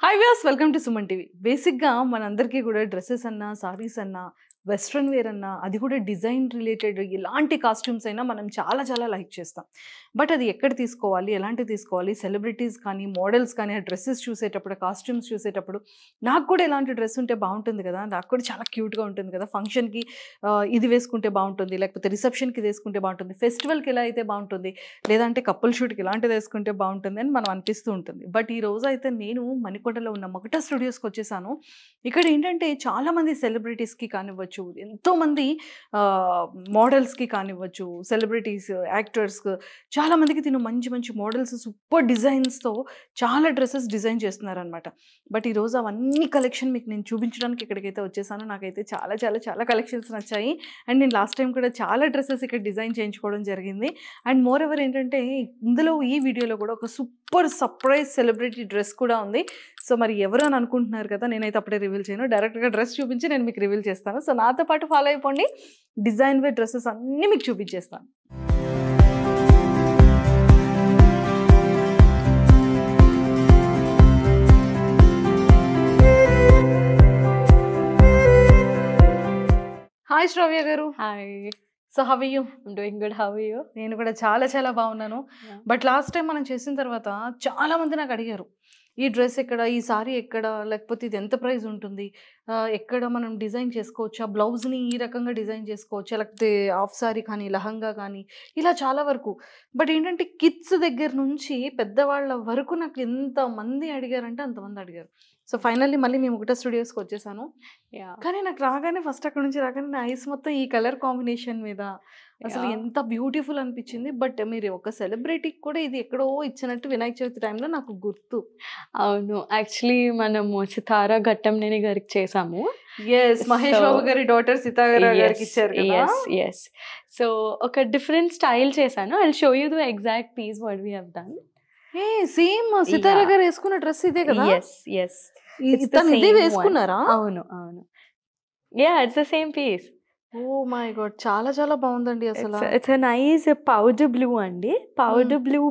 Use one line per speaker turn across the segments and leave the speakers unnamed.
Hi viewers, welcome to Suman TV. బేసిక్‌గా మనందరికీ కూడా డ్రెసెస్ అన్నా, సారీస్ అన్నా, వెస్ట్రన్ వేర్ అన్నా, అది కూడా డిజైన్ రిలేటెడ్ ఎలాంటి కాస్ట్యూమ్స్ అయినా మనం చాలా చాలా లైక్ చేస్తాం. బట్ అది ఎక్కడ తీసుకోవాలి, ఎలాంటివి తీసుకోవాలి, సెలబ్రిటీస్ కానీ, మోడల్స్ కానీ ఆ డ్రెసెస్ చూసేటప్పుడు, కాస్ట్యూమ్స్ చూసేటప్పుడు నాకు కూడా ఇలాంటి డ్రెస్ ఉంటే బాగుంటుంది కదా, నాకు కూడా చాలా క్యూట్‌గా ఉంటుంది కదా, ఫంక్షన్‌కి ఇది వేసుకుంటే బాగుంటుంది, లేకపోతే రిసెప్షన్‌కి ఇది వేసుకుంటే బాగుంటుంది, ఫెస్టివల్‌కి ఇలా అయితే బాగుంటుంది, లేదంటే కపుల్ షూట్‌కి ఇలాంటిది వేసుకుంటే బాగుంటుంది అని మనం అనిపిస్తూ ఉంటుంది. బట్ ఈ రోజు అయితే నేను మణికొండలో ఉన్న మగట స్టూడియోస్‌కి వచ్చేసాను. ఇక్కడ ఏంటంటే చాలామంది సెలబ్రిటీస్‌కి కానివ్వచ్చు, ఎంతోమంది మోడల్స్‌కి కానివ్వచ్చు, సెలబ్రిటీస్, యాక్టర్స్ చాలామందికి తిను మంచి మంచి మోడల్స్ సూపర్ డిజైన్స్‌తో చాలా డ్రెసెస్ డిజైన్ చేస్తున్నారనమాట. బట్ ఈరోజు అవన్నీ కలెక్షన్ మీకు నేను చూపించడానికి ఇక్కడికైతే వచ్చేసాను. నాకైతే చాలా చాలా చాలా కలెక్షన్స్ నచ్చాయి. అండ్ నేను లాస్ట్ టైం కూడా చాలా డ్రెసెస్ ఇక్కడ డిజైన్ చేయించుకోవడం జరిగింది. అండ్ మోర్ ఎవర్ ఏంటంటే ఇందులో ఈ వీడియోలో కూడా ఒక సూపర్ సర్ప్రైజ్ సెలబ్రిటీ డ్రెస్ కూడా ఉంది. సో మరి ఎవరు అని అనుకుంటున్నారు కదా, నేనైతే అప్పుడే రివీల్ చేయను, డైరెక్ట్గా డ్రెస్ చూపించి నేను మీకు రివీల్ చేస్తాను. సో నాతో పాటు ఫాలో అయిపోండి, డిజైన్ వేర్ డ్రెస్సెస్ అన్నీ మీకు చూపించేస్తాను. హాయ్ శ్రవ్య గారు.
Hi,
so how are you?
I'm doing good. How are you?
నేను కూడా చాలా చాలా బాగున్నాను.
Yeah.
బట్ లాస్ట్ టైం మనం చేసిన తర్వాత చాలా మంది నాకు అడిగారు, ఈ డ్రెస్ ఎక్కడ, ఈ సారీ ఎక్కడ, లేకపోతే ఇది ఎంత ప్రైస్ ఉంటుంది, ఎక్కడ మనం డిజైన్ చేసుకోవచ్చా, బ్లౌజ్ని ఈ రకంగా డిజైన్ చేసుకోవచ్చా, లేకపోతే హాఫ్ సారీ కానీ, లహంగా కానీ, ఇలా చాలా వరకు. బట్ ఏంటంటే కిడ్స్ దగ్గర నుంచి పెద్దవాళ్ళ వరకు నాకు ఎంతమంది అడిగారంటే అంతమంది అడిగారు. సో ఫైనల్లీ మళ్ళీ మేము ఒకటే స్టూడియోస్కి వచ్చేసాను.
Yeah.
కానీ నాకు రాగానే ఫస్ట్ అక్కడ నుంచి రాగానే నా ఐస్ మొత్తం ఈ కలర్ కాంబినేషన్ మీద అసలు
Yeah.
ఎంత బ్యూటిఫుల్ అనిపించింది. బట్ మీరు ఒక సెలబ్రిటీకి కూడా ఇది ఎక్కడో ఇచ్చినట్టు వినాయక చవితి టైంలో నాకు గుర్తు.
అవును, యాక్చువల్లీ మనము సితారా ఘట్టంనేని గారికి చేసాము.
ఎస్, మహేష్ బాబు గారి డాటర్ సితారా గారికి ఇచ్చారు కదా.
yes. So ఒక డిఫరెంట్ స్టైల్ చేశాను. I'll show you the exact piece what we have done.
ఏ సేమ్ సితారా
Yeah.
గారు వేసుకున్న డ్రెస్ ఇదే కదా.
Yes. It's the
తను ఇదే
same
వేసుకున్నారా?
అవును. Yeah, it's the same piece.
Oh my God, చాలా చాలా బాగుందండి అసలు.
It's a nice powder blue అండి. powder blue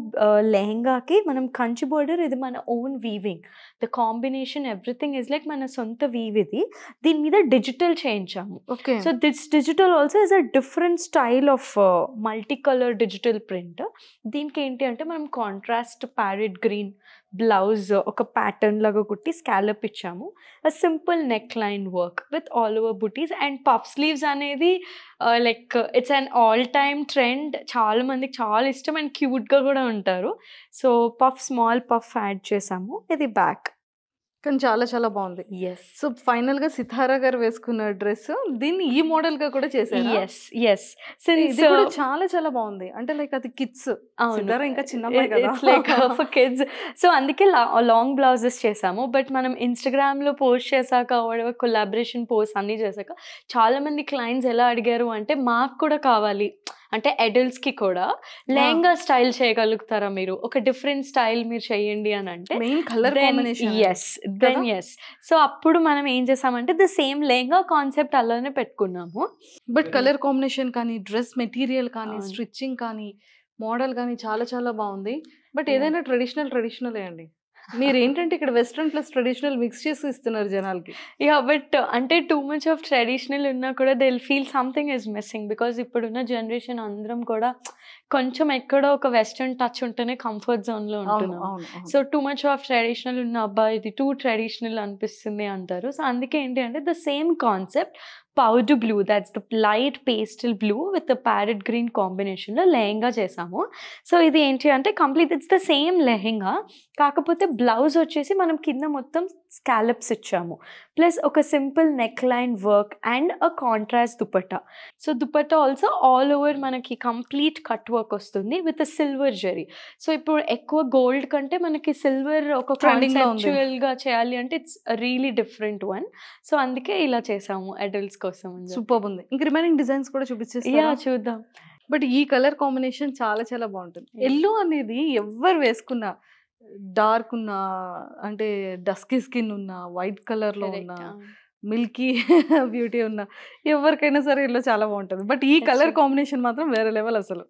లెహంగాకి మనం కంచి బోర్డర్, ఇది మన own weaving. The combination everything is like మన సొంత వీవ్. ఇది దీని మీద డిజిటల్ చేయించాము.
Okay.
So this digital also is a different style of multi colour digital print. దీనికి ఏంటి అంటే మనం కాంట్రాస్ట్ ప్యారెట్ గ్రీన్ బ్లౌజ్ ఒక ప్యాటర్న్ లాగా కుట్టి స్కాలప్ ఇచ్చాము. Simple neck line work with all over butis and puff sleeves అనేది like it's an all time trend. చాలా మందికి చాలా ఇష్టం అండ్ క్యూట్గా కూడా ఉంటారు. సో స్మాల్ పఫ్ యాడ్ చేసాము. ఇది బ్యాక్.
కానీ చాలా చాలా బాగుంది.
ఎస్
సో ఫైనల్ గా సితారా గారు వేసుకున్న డ్రెస్ దీన్ని ఈ మోడల్ గా కూడా చేశారు.
ఎస్
ఇది కూడా చాలా చాలా బాగుంది. అంటే లైక్ అది కిడ్స్, సితారా ఇంకా చిన్న అమ్మాయి కదా.
It's like for kids. So అందుకే లాంగ్ బ్లౌజెస్ చేసాము. బట్ మనం ఇన్స్టాగ్రామ్లో పోస్ట్ చేశాక, కొలాబరేషన్ పోస్ట్ అన్నీ చేశాక చాలా మంది క్లయింట్స్ ఎలా అడిగారు అంటే, మాకు కూడా కావాలి అంటే అడల్ట్స్కి కూడా లెహంగా స్టైల్ చేయగలుగుతారా మీరు, ఒక డిఫరెంట్ స్టైల్ మీరు చేయండి అని అంటే
main colour combination.
Yes. So అప్పుడు మనం ఏం చేసామంటే ద సేమ్ లెహంగా కాన్సెప్ట్ అలానే పెట్టుకున్నాము.
బట్ కలర్ కాంబినేషన్ కానీ, డ్రెస్ మెటీరియల్ కానీ,
అవును.
స్టిచ్చింగ్ కానీ, మోడల్ కానీ చాలా చాలా బాగుంది. బట్ ఏదైనా ట్రెడిషనల్ అండి. మీరు ఏంటంటే ఇక్కడ వెస్ట్రన్ ప్లస్ ట్రెడిషనల్ మిక్స్ చేసి ఇస్తున్నారు జనాలకి.
యా, బట్ అంటే టూ మచ్ ఆఫ్ ట్రెడిషనల్ ఉన్నా కూడా they will feel something is missing. Because ఇప్పుడున్న జనరేషన్ అందరం కూడా కొంచెం ఎక్కడో ఒక వెస్ట్రన్ టచ్ ఉంటేనే కంఫర్ట్ జోన్లో ఉంటున్నాం. So too much of traditional ఉన్న అబ్బాయి ఇది టూ ట్రెడిషనల్ అనిపిస్తుంది అంటారు. సో అందుకే ఏంటి అంటే the same concept powder blue, that's the light pastel blue with the parrot green కాంబినేషన్లో లెహంగా చేసాము. సో ఇది ఏంటి అంటే complete it's the same lehenga, కాకపోతే బ్లౌజ్ వచ్చేసి మనం కింద మొత్తం స్కాలప్స్ ఇచ్చాము. ప్లస్ ఒక simple neck line work and a contrast dupatta. So dupatta also all over మనకి కంప్లీట్ కట్ వర్క్ వస్తుంది విత్ సిల్వర్ జరీ. సో ఇప్పుడు ఎక్కువ గోల్డ్ కంటే మనకి సిల్వర్ ఒక కాన్సెప్చువల్గా చేయాలి అంటే it's really different one. So అందుకే ఇలా చేసాము అడల్ట్స్ కోసం.
సూపర్ ఉంది. ఇంక రిమైనింగ్ డిజైన్స్ కూడా చూపించేస్తా.
యా, చూద్దాం.
బట్ ఈ కలర్ కాంబినేషన్ చాలా చాలా బాగుంటుంది. ఎల్లో అనేది ఎవరు వేసుకున్నా, డార్క్ ఉన్న అంటే డస్కీ స్కిన్ ఉన్న, వైట్ కలర్ లో ఉన్న, మిల్కీ బ్యూటీ ఉన్న ఎవరికైనా సరే ఇల్లు చాలా బాగుంటుంది. బట్ ఈ కలర్ కాంబినేషన్ మాత్రం వేరే లెవెల్ అసలు.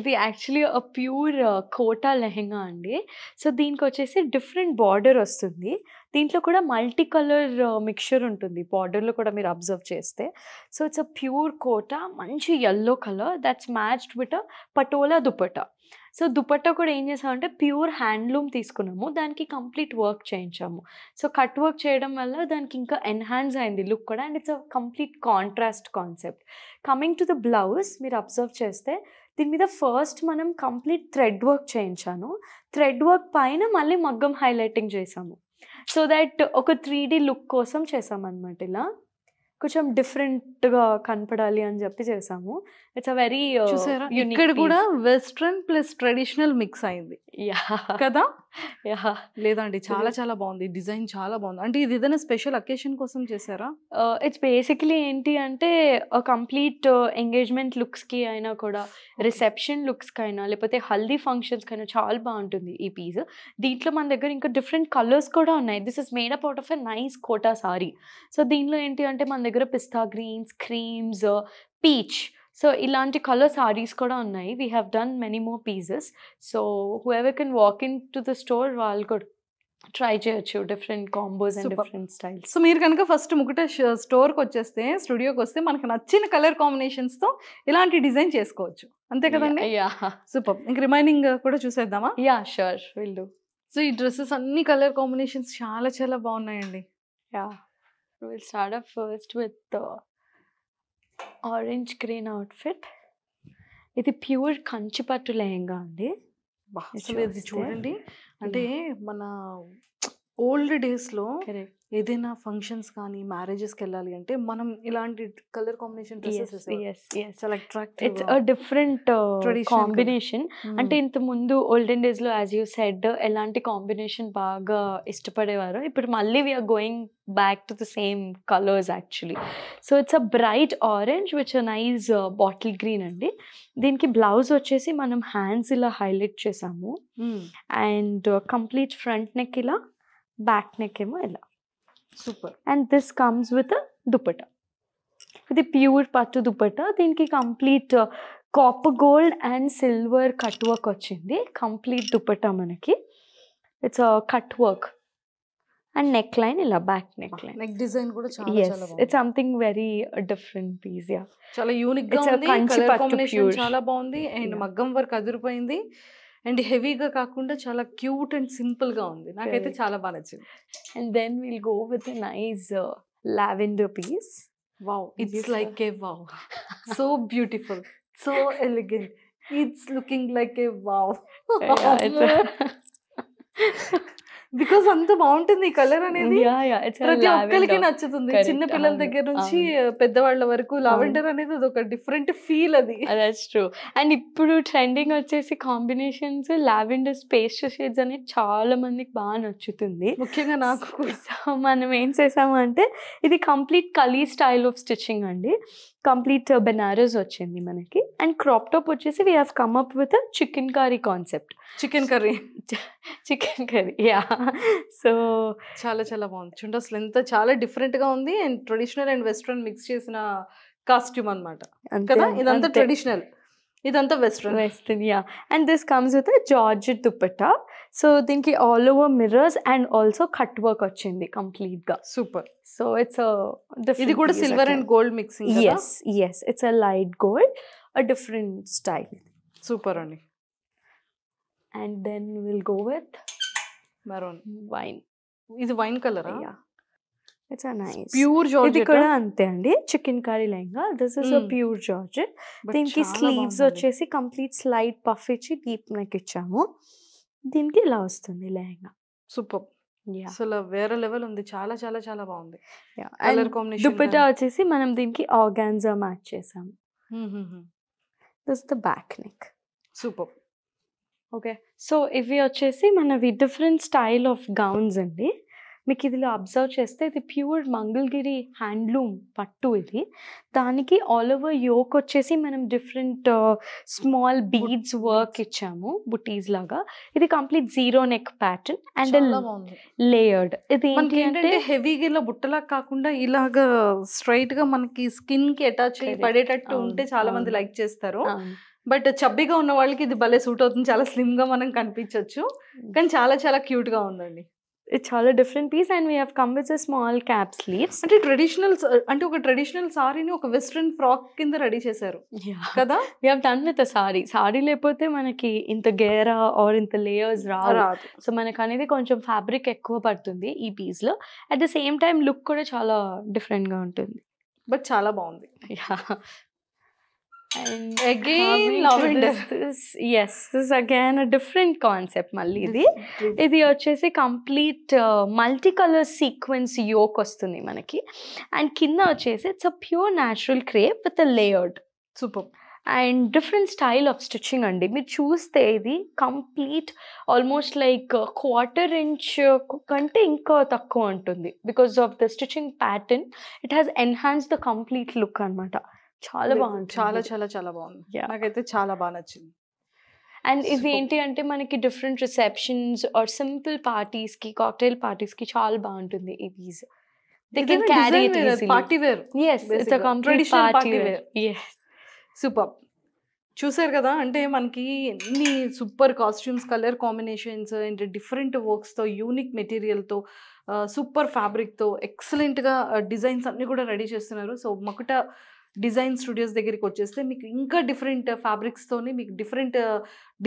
ఇది యాక్చువల్లీ ప్యూర్ కోటా లెహెంగా అండి. సో దీనికి వచ్చేసి డిఫరెంట్ బార్డర్ వస్తుంది. దీంట్లో కూడా మల్టీ కలర్ మిక్చర్ ఉంటుంది బార్డర్లో కూడా మీరు అబ్జర్వ్ చేస్తే. So it's a pure Kota, మంచి yellow colour that's matched with Patola dupatta. So dupatta కూడా ఏం చేసామంటే ప్యూర్ హ్యాండ్లూమ్ తీసుకున్నాము, దానికి కంప్లీట్ వర్క్ చేయించాము. సో కట్ వర్క్ చేయడం వల్ల దానికి ఇంకా ఎన్హాన్స్ అయింది లుక్ కూడా, and it's a complete contrast concept. Coming to the blouse మీరు అబ్జర్వ్ చేస్తే దీని మీద ఫస్ట్ మనం కంప్లీట్ థ్రెడ్ వర్క్ చేయించాను. థ్రెడ్ వర్క్ పైన మళ్ళీ మగ్గం హైలైటింగ్ చేసాము. సో దట్ ఒక 3D లుక్ కోసం చేసామన్నమాట. ఇలా కొంచెం డిఫరెంట్గా కనపడాలి అని చెప్పి చేసాము. ఇట్స్ అ వెరీ
చూసారా ఇక్కడ కూడా వెస్ట్రన్ ప్లస్ ట్రెడిషనల్ మిక్స్ అయింది కదా. లేదండి చాలా చాలా బాగుంది, డిజైన్ చాలా బాగుంది. అంటే ఇది ఏదైనా స్పెషల్ అకేషన్ కోసం చేశారా?
ఇట్స్ బేసికలీ ఏంటి అంటే కంప్లీట్ ఎంగేజ్మెంట్ లుక్స్కి అయినా కూడా, రిసెప్షన్ లుక్స్కి అయినా, లేకపోతే హల్దీ ఫంక్షన్స్కి అయినా చాలా బాగుంటుంది ఈ పీస్. దీంట్లో మన దగ్గర ఇంకా డిఫరెంట్ కలర్స్ కూడా ఉన్నాయి. This is made up out of a nice Kota sari. So దీనిలో ఏంటి అంటే మన దగ్గర pista greens, creams, peach, so ఇలాంటి కలర్ సారీస్ కూడా ఉన్నాయి. We have done many more pieces. So whoever can walk in to the store వాళ్ళు కూడా ట్రై చేయొచ్చు different combos and different styles.
So మీరు కనుక ఫస్ట్ ముకుటేష్ స్టోర్కి వచ్చేస్తే, స్టూడియోకి వస్తే మనకు నచ్చిన కలర్ కాంబినేషన్స్తో ఇలాంటి డిజైన్ చేసుకోవచ్చు, అంతే కదండి? సూపర్. ఇంక రిమైనింగ్ కూడా చూసేద్దామా?
Yeah sure, will do.
So ఈ డ్రెస్సెస్ అన్ని కలర్ కాంబినేషన్స్ చాలా చాలా బాగున్నాయండి.
Yeah will start up first with orange green outfit. ఇది ప్యూర్ కంచిపట్టు లెహంగా అండి.
అసలు ఇది చూడండి, అంటే మన ఓల్డ్ డేస్లో ఏదైనా ఫంక్షన్స్ కానీ మ్యారేజెస్కి వెళ్ళాలి అంటే మనం ఇలాంటి colour combination
it's a different combination. అంటే ఇంత ముందు ఓల్డెన్ డేస్లో యాజ్ యూ సెడ్ ఎలాంటి కాంబినేషన్ బాగా ఇష్టపడేవారు, ఇప్పుడు మళ్ళీ we're going back to the same colours actually. So it's a bright orange which a nice bottle green అండి. దీనికి బ్లౌజ్ వచ్చేసి మనం హ్యాండ్స్ ఇలా హైలైట్ చేసాము, అండ్ కంప్లీట్ ఫ్రంట్ నెక్ ఇలా, బ్యాక్ నెక్ ఏమో ఇలా.
Super.
And this comes with dupatta. ఇది ప్యూర్ పట్టు దుపట్టా. దీనికి complete copper gold and silver cut work వచ్చింది కంప్లీట్ దుపట్టా మనకి. It's cut work and neck line ఇలా, back neck line,
neck design కూడా చాలా చాలా బాగుంది.
It's something very different piece. Yeah
చాలా యూనిక్ గా ఉంది, కలర్ కాంబినేషన్ చాలా బాగుంది, అండ్ మగ్గం వర్క్ అదిరిపోయింది, అండ్ హెవీగా కాకుండా చాలా క్యూట్ అండ్ సింపుల్ గా ఉంది. నాకైతే చాలా బాగా నచ్చింది.
And then will go with a nice lavender piece.
Wow, it's like a wow, so beautiful, so elegant, it's looking like a wow. Because అంత బాగుంటుంది ఈ కలర్ అనేది, ప్రతి ఒక్కరికి నచ్చుతుంది. చిన్న పిల్లల దగ్గర నుంచి పెద్దవాళ్ళ వరకు లావెండర్ అనేది ఒక డిఫరెంట్ ఫీల్ అది.
That's true. అండ్ ఇప్పుడు ట్రెండింగ్ వచ్చేసి కాంబినేషన్స్ లావెండర్ పేస్టల్ షేడ్స్ అనేది చాలా మందికి బాగా నచ్చుతుంది,
ముఖ్యంగా నాకు.
సో మనం ఏం చేసాము అంటే ఇది కంప్లీట్ కలీ స్టైల్ ఆఫ్ స్టిచ్చింగ్ అండి. కంప్లీట్ బెనారస్ వచ్చింది మనకి, అండ్ క్రాప్ టాప్ వచ్చేసి we have come up with chicken curry concept.
Chicken curry,
yeah. So
చాలా చాలా బాగుంది చూడండి, అసలు ఎంత చాలా డిఫరెంట్ గా ఉంది, and traditional and western mix చేసిన కాస్ట్యూమ్ అన్నమాట కదా. ఇదంతా ట్రెడిషనల్, ఇదంతా western.
Yeah. And this comes with georgette dupatta. So దీనికి all over mirrors and also cut work వచ్చింది కంప్లీట్ గా.
సూపర్.
సో ఇట్స్
ఇది కూడా silver and gold mixing.
yes it's a light gold, a different style.
Super అండి.
And then will go with
maroon
wine.
ఇది wine colour.
It's a nice
pure georgette.
ఇది కూడా అంతే అండి, chicken curry lehenga. This is a pure georgette. దీనికి sleeves వచ్చేసి complete slide puff ఇచ్చి deep neck ఇచ్చాము. దీనికి ఇలా వస్తుంది లెహంగా.
సూపర్. అసలు వేరే లెవెల్ ఉంది, చాలా చాలా చాలా బాగుంది.
దుపట్టా వచ్చేసి మనం దీనికి ఆర్గాన్జా మ్యాచ్ చేసాము. This the back neck.
Super.
Okay, so ఇవి వచ్చేసి మనవి డిఫరెంట్ స్టైల్ ఆఫ్ గౌన్స్ అండి. మీకు ఇదిలో అబ్జర్వ్ చేస్తే ఇది ప్యూర్ మంగళగిరి హ్యాండ్లూమ్ పట్టు ఇది. దానికి ఆల్ ఓవర్ యోక్ వచ్చేసి మనం డిఫరెంట్ స్మాల్ బీడ్స్ వర్క్ ఇచ్చాము బుటీస్ లాగా. ఇది complete zero neck pattern and layered. ఇది
ఏంటంటే హెవీగా ఇలా బుట్టలా కాకుండా ఇలాగా స్ట్రైట్ గా మనకి స్కిన్ కి అటాచ్ అయ్యి పడేటట్టు ఉంటే చాలా మంది లైక్ చేస్తారు. బట్ చబ్బీగా ఉన్న వాళ్ళకి ఇది భలే సూట్ అవుతుంది. చాలా స్లిమ్ గా మనం కనిపించవచ్చు, కానీ చాలా చాలా క్యూట్ గా ఉందండి.
ఇట్స్ చాలా different piece and we have come with small cap sleeves.
అంటే ట్రెడిషనల్, అంటే ఒక ట్రెడిషనల్ సారీని ఒక వెస్ట్రన్ ఫ్రాక్ కింద రెడీ చేశారు కదా.
We have done with sorry. Sorry లేకపోతే మనకి ఇంత గేరా ఆర్ ఇంత లేయర్స్ రాదు. సో మనకు అనేది కొంచెం ఫ్యాబ్రిక్ ఎక్కువ పడుతుంది ఈ పీస్ లో. At the same time look కూడా చాలా డిఫరెంట్ గా ఉంటుంది.
బట్ చాలా బాగుంది.
And again lavender. Yes, this is again a different concept. Malli ఇది వచ్చేసి complete multi colour sequence yoke వస్తుంది మనకి. అండ్ కింద వచ్చేసి it's a pure natural crepe with a layered.
Super.
And different style of stitching అండి. మీరు చూస్తే ఇది కంప్లీట్ ఆల్మోస్ట్ లైక్ 1/4 ఇంచ్ కంటే ఇంకా తక్కువ ఉంటుంది. Because of the stitching pattern it has enhance the complete look అనమాట. చాలా బాగుంది.
చాలా చాలా చాలా బాగుంది. నాకైతే చాలా బాగా నచ్చింది.
అండ్ ఇది ఏంటి అంటే మనకి different receptions or simple parties కి, కాక్టైల్ పార్టీస్ కి చాలా బాగుంటుంది ఈ piece. They can carry it easily.
Party wear.
yes, it's a complete party wear. Yes.
Super. చూసారు కదా, అంటే మనకి ఎన్ని super costumes, colour combinations and different వర్క్స్తో, యూనిక్ మెటీరియల్తో, సూపర్ ఫ్యాబ్రిక్తో ఎక్సలెంట్గా డిజైన్స్ అన్నీ కూడా రెడీ చేస్తున్నారు. సో మకుట డిజైన్ స్టూడియోస్ దగ్గరికి వచ్చేస్తే మీకు ఇంకా డిఫరెంట్ ఫ్యాబ్రిక్స్తోని మీకు డిఫరెంట్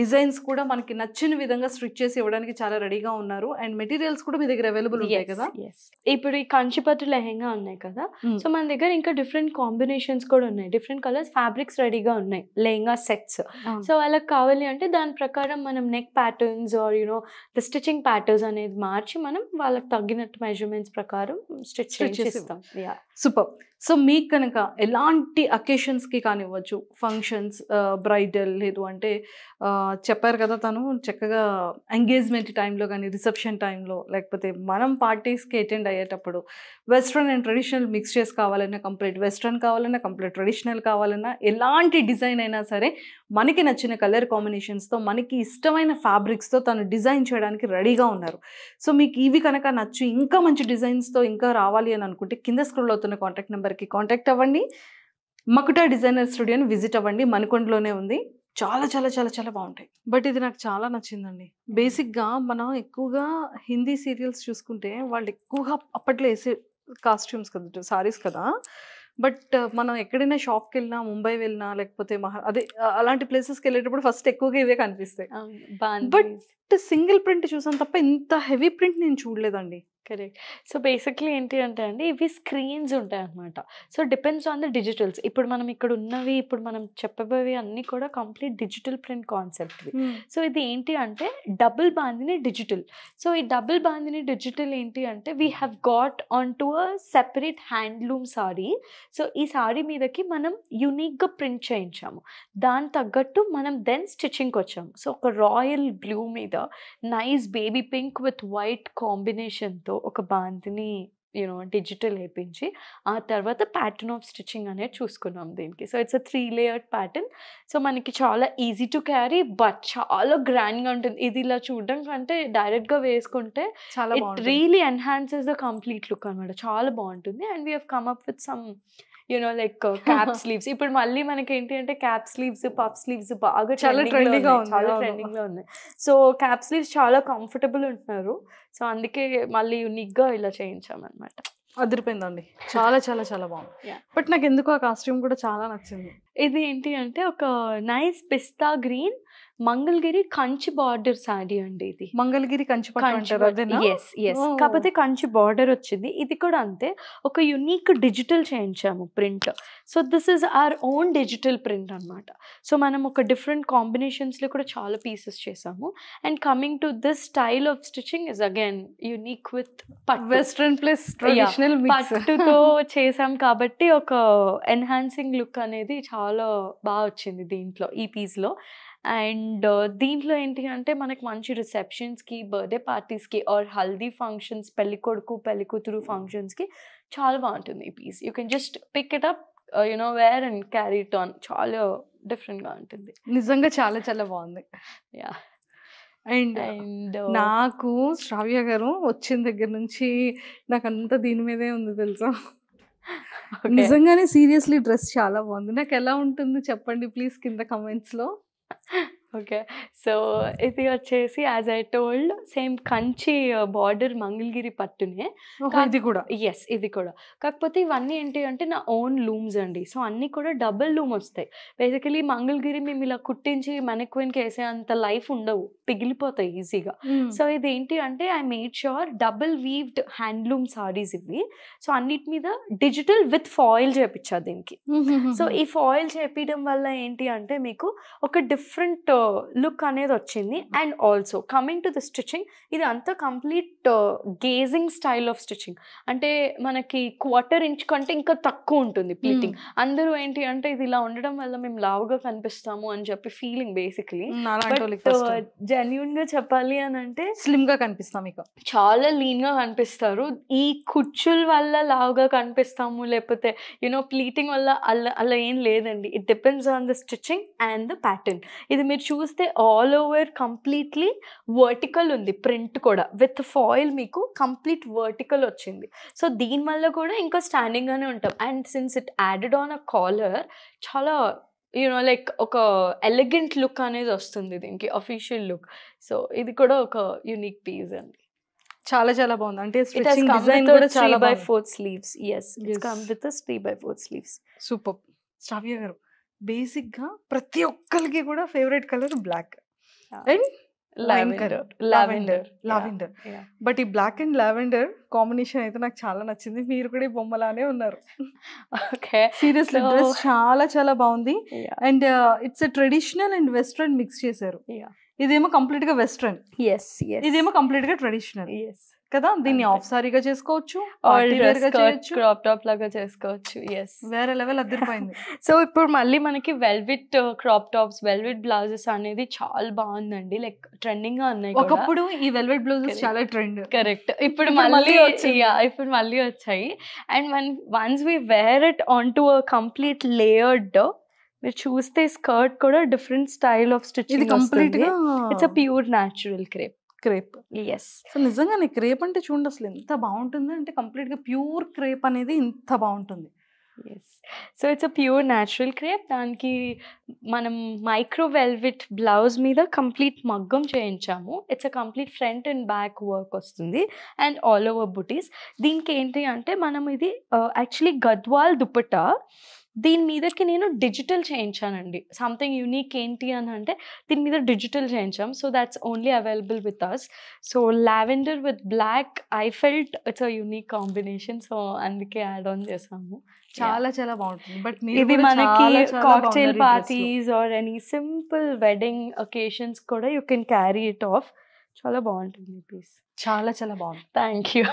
డిజైన్స్ కూడా మనకి నచ్చిన విధంగా స్టిచ్ చేసి ఇవ్వడానికి చాలా రెడీగా ఉన్నారు. అండ్ మెటీరియల్స్ కూడా మీ దగ్గర అవైలబుల్ ఉంటాయి కదా.
ఇప్పుడు ఈ కంచిపట్టు లెహెంగా ఉన్నాయి కదా, సో మన దగ్గర ఇంకా డిఫరెంట్ కాంబినేషన్స్ కూడా ఉన్నాయి. డిఫరెంట్ కలర్స్ ఫ్యాబ్రిక్స్ రెడీగా ఉన్నాయి, లెహెంగా సెట్స్. సో వాళ్ళకి కావాలి అంటే దాని ప్రకారం మనం neck patterns or the stitching patterns అనేది మార్చి మనం వాళ్ళకి తగ్గినట్టు మెజర్మెంట్స్ ప్రకారం స్టిచ్ చేస్తాం.
సూపర్. సో మీకు కనుక ఎలాంటి అకేషన్స్కి కానివ్వచ్చు, ఫంక్షన్స్, బ్రైడల్, లేదు అంటే చెప్పారు కదా తను చక్కగా ఎంగేజ్మెంట్ టైంలో కానీ, రిసెప్షన్ టైంలో, లేకపోతే మనం పార్టీస్కి అటెండ్ అయ్యేటప్పుడు వెస్ట్రన్ అండ్ ట్రెడిషనల్ మిక్స్ చేసి కావాలన్నా, కంప్లీట్ వెస్ట్రన్ కావాలన్నా, కంప్లీట్ ట్రెడిషనల్ కావాలన్నా, ఎలాంటి డిజైన్ అయినా సరే మనకి నచ్చిన కలర్ కాంబినేషన్స్తో, మనకి ఇష్టమైన ఫ్యాబ్రిక్స్తో తను డిజైన్ చేయడానికి రెడీగా ఉన్నారు. సో మీకు ఇవి కనుక నచ్చి ఇంకా మంచి డిజైన్స్తో ఇంకా రావాలి అని అనుకుంటే కింద స్క్రోల్ అవుతున్న కాంటాక్ట్ నెంబర్కి కాంటాక్ట్ అవ్వండి. మకుట డిజైనర్ స్టూడియోని విజిట్ అవ్వండి. మణికొండలోనే ఉంది. చాలా చాలా చాలా చాలా బాగుంటాయి. బట్ ఇది నాకు చాలా నచ్చిందండి. బేసిక్గా మనం ఎక్కువగా హిందీ సీరియల్స్ చూసుకుంటే వాళ్ళు ఎక్కువగా అప్పట్లో వేసే కాస్ట్యూమ్స్ కదా, సారీస్ కదా. బట్ మనం ఎక్కడైనా షాప్కి వెళ్ళినా, ముంబై వెళ్ళినా, లేకపోతే అదే అలాంటి ప్లేసెస్కి వెళ్ళేటప్పుడు ఫస్ట్ ఎక్కువగా ఇవే కనిపిస్తాయి. బట్ సింగిల్ ప్రింట్ చూసాను తప్ప ఇంత హెవీ ప్రింట్ నేను చూడలేదండి.
కరెక్ట్. సో బేసిక్లీ ఏంటి అంటే అండి, ఇవి స్క్రీన్స్ ఉంటాయి అనమాట. So depends on the digitals. ఇప్పుడు మనం ఇక్కడ ఉన్నవి, ఇప్పుడు మనం చెప్పబోయేవి అన్నీ కూడా కంప్లీట్ డిజిటల్ ప్రింట్ కాన్సెప్ట్వి. సో ఇది ఏంటి అంటే డబుల్ బాందిని డిజిటల్. సో ఈ డబుల్ బాందిని డిజిటల్ ఏంటి అంటే we have got on to a separate handloom sorry. So ఈ సారీ మీదకి మనం యూనిక్గా ప్రింట్ చేయించాము. దాని తగ్గట్టు మనం దెన్ స్టిచ్చింగ్కి వచ్చాము. సో ఒక రాయల్ బ్లూ మీద nice baby pink with white కాంబినేషన్తో ఒక బాందిని డిజిటల్ వేయించి ఆ తర్వాత ప్యాటర్న్ ఆఫ్ స్టిచ్చింగ్ అనేది చూసుకున్నాం దీనికి. So it's a 3 layered pattern. So మనకి చాలా ఈజీ టు క్యారీ బట్ చాలా గ్రాండ్గా ఉంటుంది. ఇది ఇలా చూడడం కంటే డైరెక్ట్గా వేసుకుంటే it really enhances the complete look అనమాట. చాలా బాగుంటుంది. And we have come up with some like cap sleeves. ఇప్పుడు మళ్ళీ మనకి ఏంటి అంటే క్యాప్ స్లీవ్స్, పఫ్ స్లీవ్స్ బాగా చాలా ట్రెండింగ్ లో ఉన్నాయి. సో క్యాప్ స్లీవ్స్ చాలా కంఫర్టబుల్ ఉంటున్నారు. సో అందుకే మళ్ళీ యూనిక్గా ఇలా చేయించామన్నమాట.
అదిరిపోయిందండి. చాలా చాలా చాలా బాగుంది. బట్ నాకు ఎందుకు ఆ కాస్ట్యూమ్ కూడా చాలా నచ్చింది.
ఇది ఏంటి అంటే ఒక nice pista green Mangalagiri Kanchi border sari అండి. ఇది
మంగళగిరి కంచి
కాకపోతే కంచి బార్డర్ వచ్చింది. ఇది కూడా అంతే, ఒక యునిక్ డిజిటల్ చేయించాము print. So this is our own digital print అనమాట. సో మనం ఒక డిఫరెంట్ కాంబినేషన్స్ లో కూడా చాలా పీసెస్ చేసాము. And coming to this style of stitching is again unique with
western plus traditional
పట్టుతో చేసాం కాబట్టి ఒక ఎన్హాన్సింగ్ లుక్ అనేది చాలా బాగా వచ్చింది దీంట్లో, ఈ పీస్ లో. అండ్ దీంట్లో ఏంటి అంటే మనకి మంచి రిసెప్షన్స్కి, బర్త్డే పార్టీస్కి ఆర్ హల్దీ ఫంక్షన్స్, పెళ్ళికొడుకు పెళ్ళికూతురు ఫంక్షన్స్కి చాలా బాగుంటుంది ఈ piece. You can just pick it up wear and carry it on. చాలా డిఫరెంట్గా ఉంటుంది.
నిజంగా చాలా చాలా బాగుంది.
యా.
అండ్
అండ్
నాకు శ్రావ్య గారు వచ్చిన దగ్గర నుంచి నాకు అంతా దీని మీదే ఉంది తెలుసా. నిజంగానే సీరియస్లీ డ్రెస్ చాలా బాగుంది. నాకు ఎలా ఉంటుంది చెప్పండి ప్లీజ్ కింద కమెంట్స్ లో.
ఓకే, సో ఇది వచ్చేసి as I told same Kanchi border Mangalagiri పట్టునే.
ఇది కూడా
ఎస్, ఇది కూడా. కాకపోతే ఇవన్నీ ఏంటి అంటే నా ఓన్ లూమ్స్ అండి. సో అన్నీ కూడా డబుల్ లూమ్ వస్తాయి. బేసికలీ మంగళగిరి మేము ఇలా కుట్టించి మనెక్వెన్కి వేసే అంత లైఫ్ ఉండవు, పిగిలిపోతాయి ఈజీగా. సో ఇది ఏంటి అంటే I made sure double weaved handloom saris ఇవి. సో అన్నిటి మీద డిజిటల్ విత్ ఫాయిల్ చేపించా దీనికి. సో ఈ ఫాయిల్ చేపించడం వల్ల ఏంటి అంటే మీకు ఒక డిఫరెంట్ లుక్ అనేది వచ్చింది. And also coming to the stitching, ఇది అంతా complete gauging style of stitching. అంటే మనకి 1/4 ఇంచ్ కంటే ఇంకా తక్కువ ఉంటుంది ప్లీటింగ్. అందరూ ఏంటి అంటే ఇది ఇలా ఉండడం వల్ల మేము లావుగా కనిపిస్తాము అని చెప్పి ఫీలింగ్ బేసికలీ. బట్ జెన్యూన్ గా చెప్పాలి అని అంటే
స్లిమ్ గా కనిపిస్తాం, ఇక
చాలా లీన్ గా కనిపిస్తారు. ఈ కుచ్చుల వల్ల లావుగా కనిపిస్తాము లేకపోతే ప్లీటింగ్ వల్ల అలా ఏం లేదండి. It depends on the stitching and the pattern. ఇది మీరు చూస్తే ఆల్ ఓవర్ కంప్లీట్లీ వర్టికల్ ఉంది, ప్రింట్ కూడా విత్ ఫాయిల్ మీకు కంప్లీట్ వర్టికల్ వచ్చింది. సో దీనివల్ల కూడా ఇంకా స్టాండింగ్ గానే ఉంటాం. And since it added on a collar, చాలా లైక్ ఒక ఎలిగెంట్ లుక్ అనేది వస్తుంది దీనికి, అఫీషియల్ లుక్. సో ఇది కూడా ఒక యూనిక్ పీస్ అండి.
చాలా చాలా బాగుంది. అంటే
It has come
design
with
కూడా
a
చాలా
3/4 sleeves. Yes, it's
Yes.
come with a 3/4 sleeves.
Super. Shravya గారు బేసిక్ గా ప్రతి ఒక్కరికి కూడా favourite colour black and lavender.
Yeah.
But ఈ బ్లాక్ అండ్ లావెండర్ కాంబినేషన్ అయితే నాకు చాలా నచ్చింది. మీరు కూడా ఈ బొమ్మలానే ఉన్నారు.
Okay.
సీరియస్లీ
So-
డ్రెస్ చాలా చాలా బాగుంది.
Yeah.
And it's traditional and western mix చేశారు.
Yeah.
ఇదేమో కంప్లీట్ గా వెస్ట్రన్,
Yes. Yes.
ఇదేమో కంప్లీట్ గా ట్రెడిషనల్
Yes.
కదా. దీన్ని
అంతే.
ఆఫ్ సారీగా చేసుకోవచ్చు,
Or
party wear గా
skirt,
చేయొచ్చు.
crop top లాగా చేసుకోవచ్చు. Yes.
వేరే లెవెల్ అదిరిపోయింది.
సో ఇప్పుడు మళ్ళీ మనకి velvet crop tops, velvet blouses అనేది చాలా బాగుందండి. లైక్ ట్రెండింగ్ గా ఉన్నాయి.
ఒకప్పుడు ఈ వెల్వెట్ బ్లౌజెస్
Correct.
చాలా ట్రెండ్.
కరెక్ట్. ఇప్పుడు
ఇప్పుడు
మళ్ళీ
మళ్ళీ వచ్చింది.
ఇప్పుడు మళ్ళీ వచ్చాయి. And once we wear it on to a complete layered, మీరు చూస్తే స్కర్ట్ కూడా డిఫరెంట్ స్టైల్ ఆఫ్
ఇది
స్టిచ్చింగ్
కంప్లీట్ గా
it's a pure natural crepe.
Crepe.
Yes.
So నిజంగానే క్రేప్ అంటే చూడండి అసలు ఎంత బాగుంటుంది. అంటే కంప్లీట్ గా ప్యూర్ క్రేప్ అనేది ఇంత బాగుంటుంది.
Yes. So it's a pure natural crepe. దానికి మనం మైక్రో వెల్వెట్ బ్లౌజ్ మీద కంప్లీట్ మగ్గం చేయించాము. It's a complete front and back work వస్తుంది అండ్ ఆల్ ఓవర్ బుటీస్. దీనికి ఏంటి అంటే మనం ఇది యాక్చువల్లీ గద్వాల్ దుపట్టా, దీని మీదకి నేను డిజిటల్ చేయించానండి. సంథింగ్ యూనిక్ ఏంటి అని అంటే దీని మీద డిజిటల్ చేయించాం. So that's only available with us. So lavender with black, I felt it's a unique combination. So అందుకే యాడ్ ఆన్ చేసాము.
చాలా చాలా బాగుంటుంది. బట్
ఇది మనకి cocktail parties or any simple wedding occasions కూడా you can carry it off. చాలా బాగుంటుంది పీస్.
చాలా చాలా బాగుంది.
Thank you.